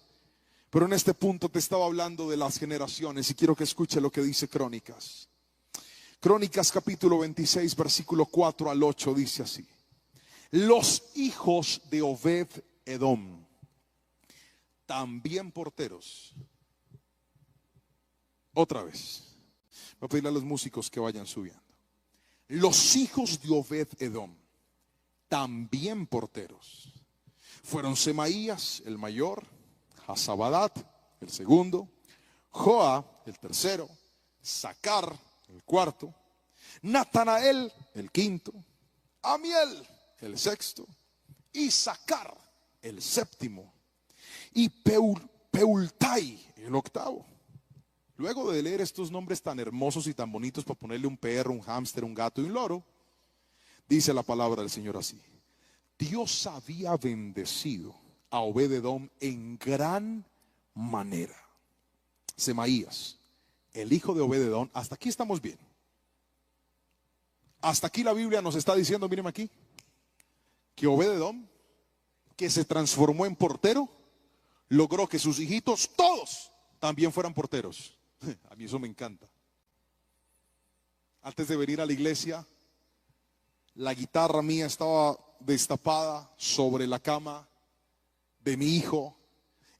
Pero en este punto te estaba hablando de las generaciones y quiero que escuche lo que dice Crónicas. Crónicas capítulo 26 versículo 4 al 8 dice así: los hijos de Obed Edom, también porteros. Otra vez, voy a pedirle a los músicos que vayan subiendo. Los hijos de Obed Edom, también porteros, fueron Semaías el mayor, Hasabadat el segundo, Joa el tercero, Sacar el cuarto, Natanael el quinto, Amiel el sexto, Isacar el séptimo y Peultai el octavo. Luego de leer estos nombres tan hermosos y tan bonitos para ponerle un perro, un hámster, un gato y un loro, dice la palabra del Señor así: Dios había bendecido a Obed-Edom en gran manera. Semaías, el hijo de Obed-Edom, hasta aquí estamos bien. Hasta aquí la Biblia nos está diciendo, miren aquí, que Obed-Edom, que se transformó en portero, logró que sus hijitos todos también fueran porteros. A mí eso me encanta. Antes de venir a la iglesia, la guitarra mía estaba destapada sobre la cama de mi hijo,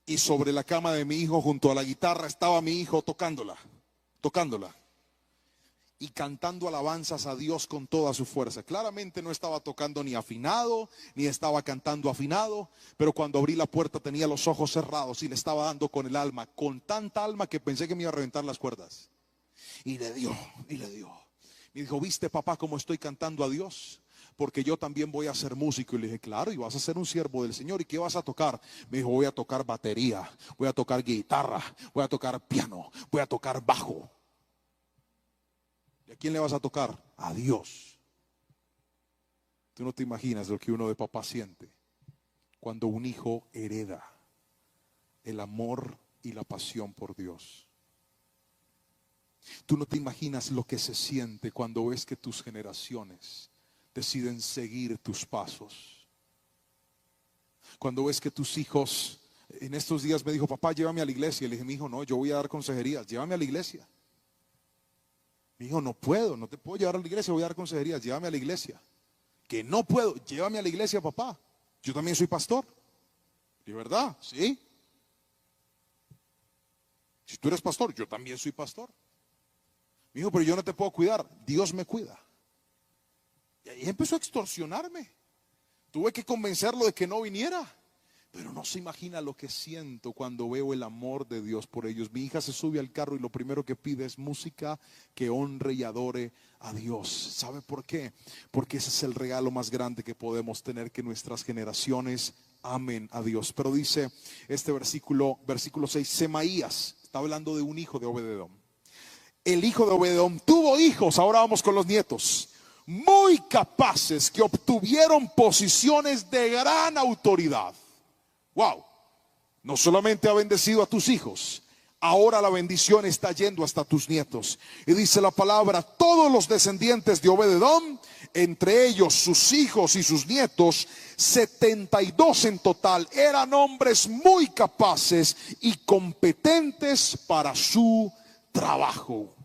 y sobre la cama de mi hijo junto a la guitarra estaba mi hijo tocándola y cantando alabanzas a Dios con toda su fuerza. Claramente no estaba tocando ni afinado, ni estaba cantando afinado, pero cuando abrí la puerta tenía los ojos cerrados y le estaba dando con el alma, con tanta alma que pensé que me iba a reventar las cuerdas. Y le dio. Me dijo: ¿viste, papá, cómo estoy cantando a Dios? Porque yo también voy a ser músico. Y le dije: claro, y vas a ser un siervo del Señor. ¿Y qué vas a tocar? Me dijo: voy a tocar batería, voy a tocar guitarra, voy a tocar piano, voy a tocar bajo. ¿Y a quién le vas a tocar? A Dios. Tú no te imaginas lo que uno de papá siente cuando un hijo hereda el amor y la pasión por Dios. Tú no te imaginas lo que se siente cuando ves que tus generaciones deciden seguir tus pasos. Cuando ves que tus hijos, en estos días me dijo: papá, llévame a la iglesia. Y le dije: mi hijo, no, yo voy a dar consejerías, llévame a la iglesia. Me dijo: no puedo, no te puedo llevar a la iglesia, voy a dar consejerías, llévame a la iglesia. Que no puedo, llévame a la iglesia, papá. Yo también soy pastor. ¿De verdad? Sí. Si tú eres pastor, yo también soy pastor. Me dijo, pero yo no te puedo cuidar. Dios me cuida. Y ahí empezó a extorsionarme. Tuve que convencerlo de que no viniera. Pero no se imagina lo que siento cuando veo el amor de Dios por ellos. Mi hija se sube al carro y lo primero que pide es música que honre y adore a Dios. ¿Sabe por qué? Porque ese es el regalo más grande que podemos tener, que nuestras generaciones amen a Dios. Pero dice este versículo 6, Semaías, está hablando de un hijo de Obededom. El hijo de Obededom tuvo hijos, ahora vamos con los nietos, muy capaces, que obtuvieron posiciones de gran autoridad. Wow, no solamente ha bendecido a tus hijos, ahora la bendición está yendo hasta tus nietos. Y dice la palabra, todos los descendientes de Obededom, entre ellos sus hijos y sus nietos, 72 en total, eran hombres muy capaces y competentes para su trabajo.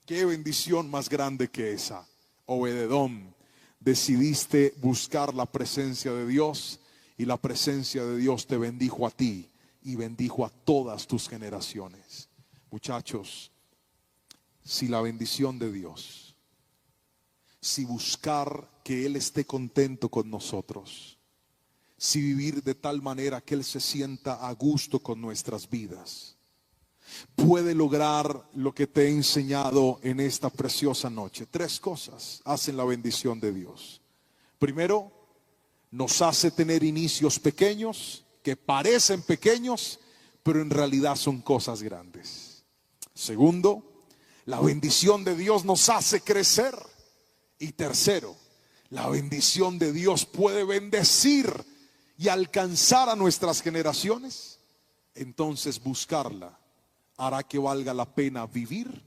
Qué bendición más grande que esa. Obededom, decidiste buscar la presencia de Dios, y la presencia de Dios te bendijo a ti y bendijo a todas tus generaciones. Muchachos, si la bendición de Dios, si buscar que Él esté contento con nosotros, si vivir de tal manera que Él se sienta a gusto con nuestras vidas, puede lograr lo que te he enseñado en esta preciosa noche. 3 cosas hacen la bendición de Dios. Primero, nos hace tener inicios pequeños, que parecen pequeños, pero en realidad son cosas grandes. Segundo, la bendición de Dios nos hace crecer. Y tercero, la bendición de Dios puede bendecir y alcanzar a nuestras generaciones. Entonces buscarla hará que valga la pena vivir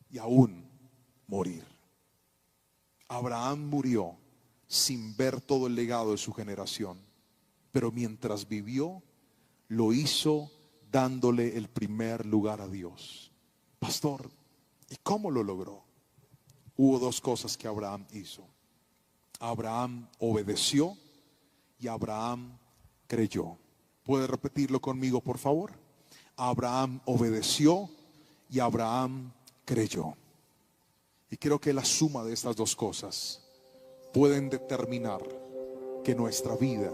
y aún morir. Abraham murió sin ver todo el legado de su generación, pero mientras vivió, lo hizo dándole el primer lugar a Dios. Pastor, ¿y cómo lo logró? Hubo 2 cosas que Abraham hizo. Abraham obedeció y Abraham creyó. ¿Puede repetirlo conmigo, por favor? Abraham obedeció y Abraham creyó. Y creo que la suma de estas 2 cosas pueden determinar que nuestra vida,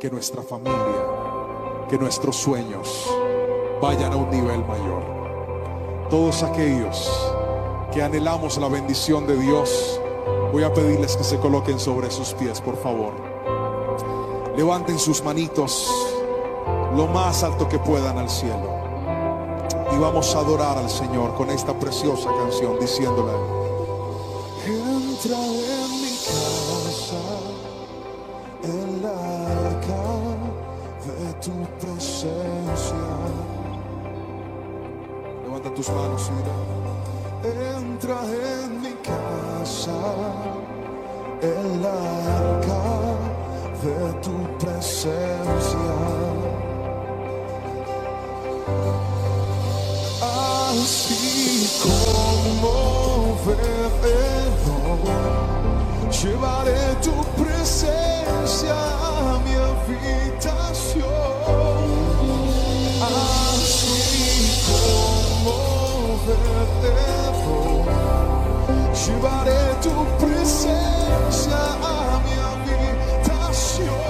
que nuestra familia, que nuestros sueños vayan a un nivel mayor. Todos aquellos que anhelamos la bendición de Dios, voy a pedirles que se coloquen sobre sus pies, por favor. Levanten sus manitos lo más alto que puedan al cielo. Y vamos a adorar al Señor con esta preciosa canción, diciéndole: entra en mi casa, el arca de tu presencia. Levanta tus manos y dile: entra en mi casa, el arca de tu presencia. Así como vencedor, llevaré tu presencia a mi habitación. Así como vencedor, llevaré tu presencia a mi habitación.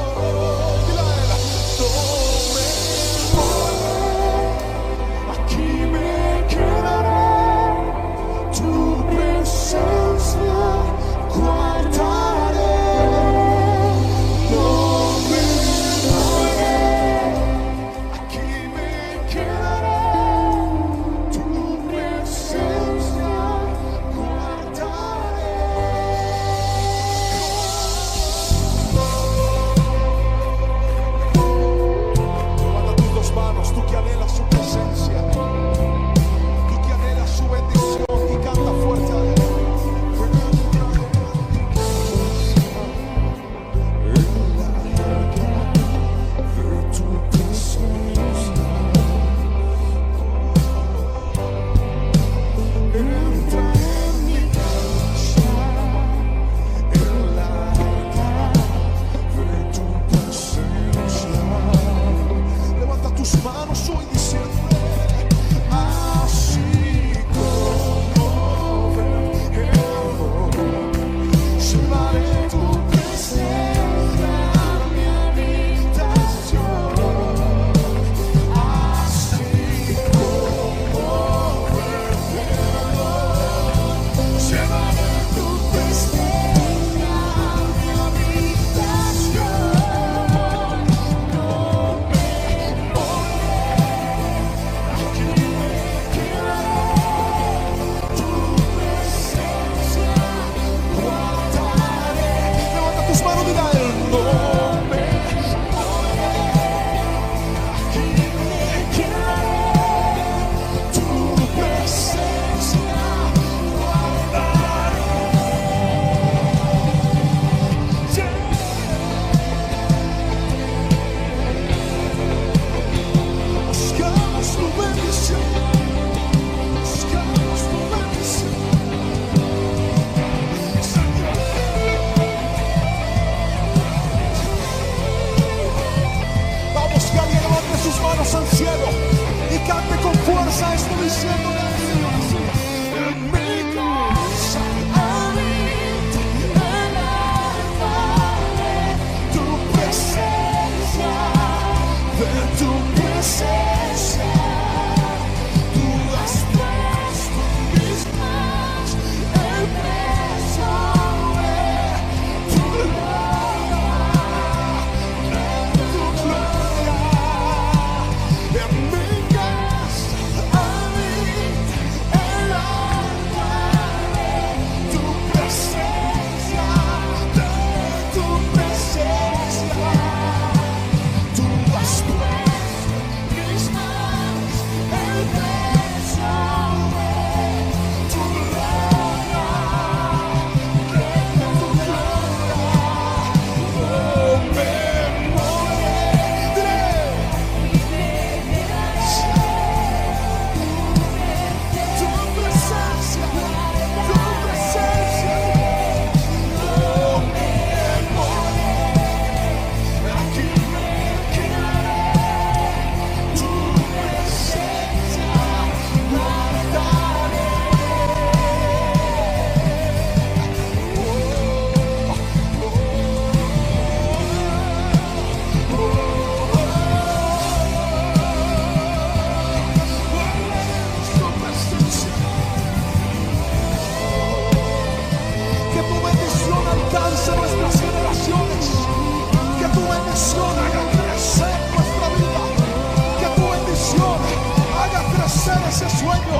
ese sueño.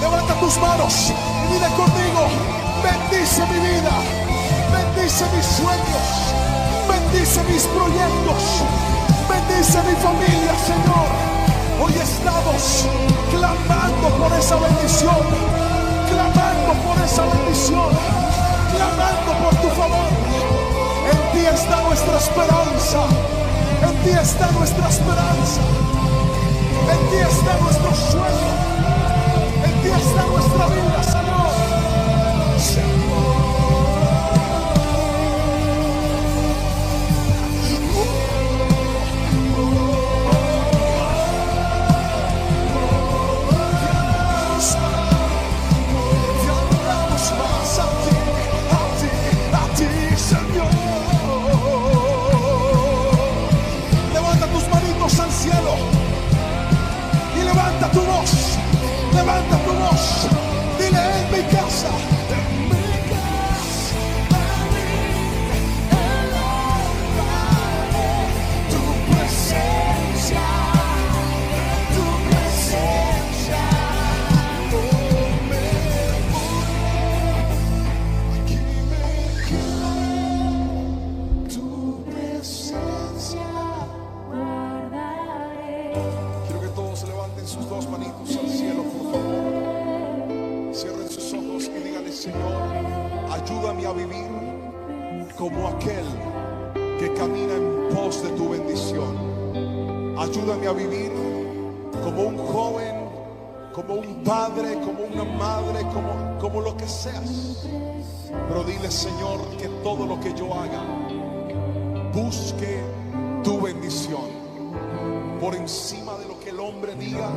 Levanta tus manos y dile conmigo: bendice mi vida, bendice mis sueños, bendice mis proyectos, bendice mi familia, Señor. Hoy estamos clamando por esa bendición, clamando por esa bendición, clamando por tu favor. En ti está nuestra esperanza, en ti está nuestra esperanza, en ti está nuestro sueño, en ti está nuestra vida, Señor. Al cielo y levanta tu voz, levanta tu voz, dile: en mi casa, en mi casa, tu presencia, tu presencia, no me voy, aquí me quedo, tu presencia. Sus dos manitos al cielo, por favor. Cierren sus ojos y díganle: Señor, ayúdame a vivir como aquel que camina en pos de tu bendición. Ayúdame a vivir como un joven, como un padre, como una madre, como lo que seas. Pero dile, Señor, que todo lo que yo haga busque tu bendición por encima de lo que el hombre diga,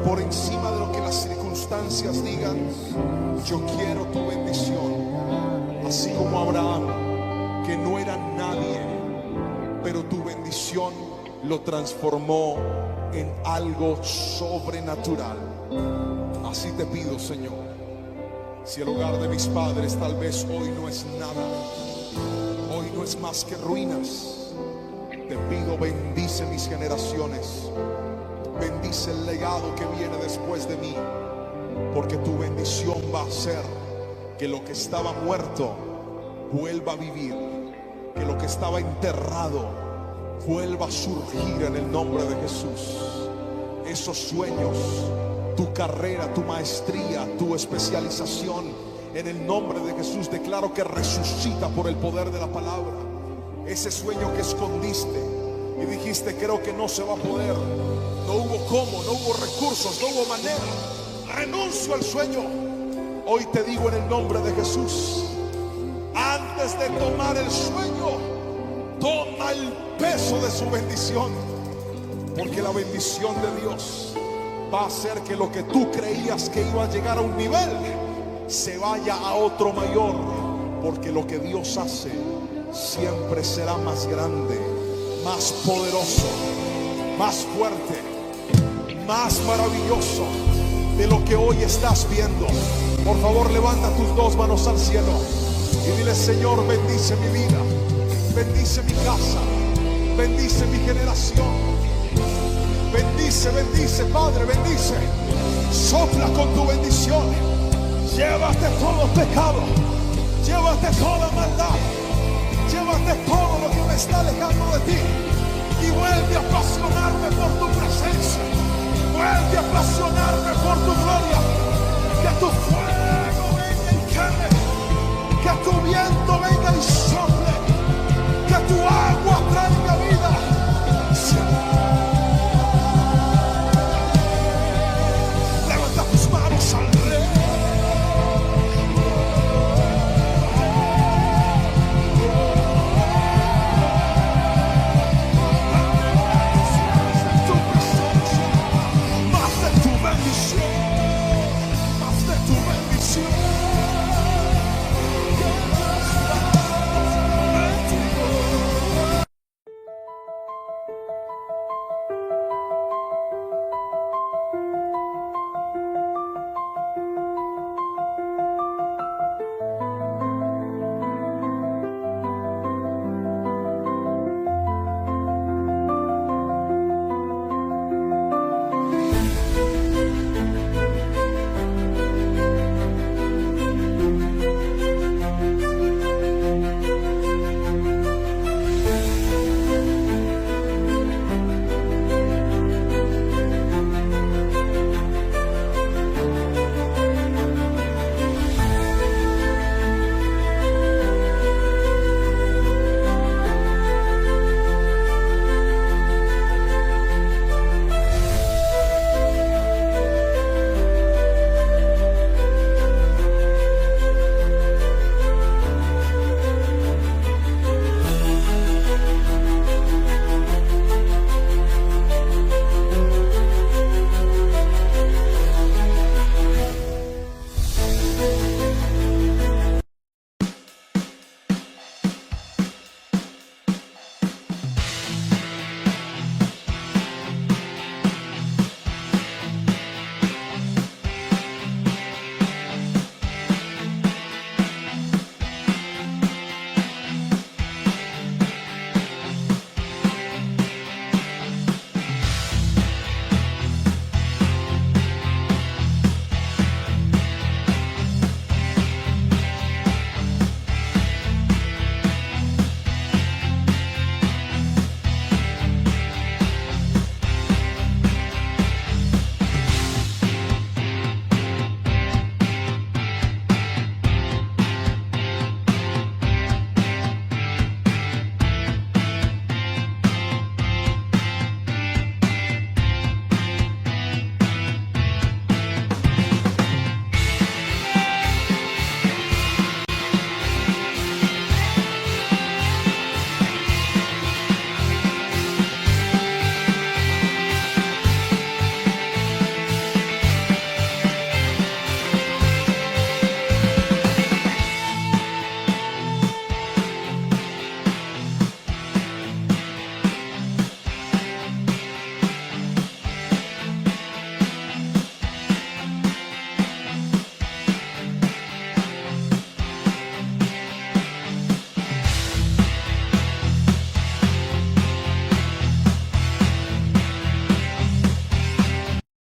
por encima de lo que las circunstancias digan. Yo quiero tu bendición, así como Abraham, que no era nadie, pero tu bendición lo transformó en algo sobrenatural. Así te pido, Señor, si el hogar de mis padres tal vez hoy no es nada, hoy no es más que ruinas, te pido: bendice mis generaciones, bendice el legado que viene después de mí, porque tu bendición va a hacer que lo que estaba muerto vuelva a vivir, que lo que estaba enterrado vuelva a surgir en el nombre de Jesús. Esos sueños, tu carrera, tu maestría, tu especialización, en el nombre de Jesús declaro que resucita por el poder de la palabra. Ese sueño que escondiste y dijiste: creo que no se va a poder, no hubo cómo, no hubo recursos, no hubo manera, renuncio al sueño. Hoy te digo en el nombre de Jesús: antes de tomar el sueño, toma el peso de su bendición, porque la bendición de Dios va a hacer que lo que tú creías que iba a llegar a un nivel se vaya a otro mayor, porque lo que Dios hace siempre será más grande, más poderoso, más fuerte, más maravilloso de lo que hoy estás viendo. Por favor, levanta tus dos manos al cielo y dile: Señor, bendice mi vida, bendice mi casa, bendice mi generación, bendice, bendice, Padre, bendice. Sopla con tu bendición, llévate todo pecado, llévate toda maldad, llévate todo lo que me está alejando de ti, y vuelve a apasionarme por tu presencia, vuelve a apasionarme por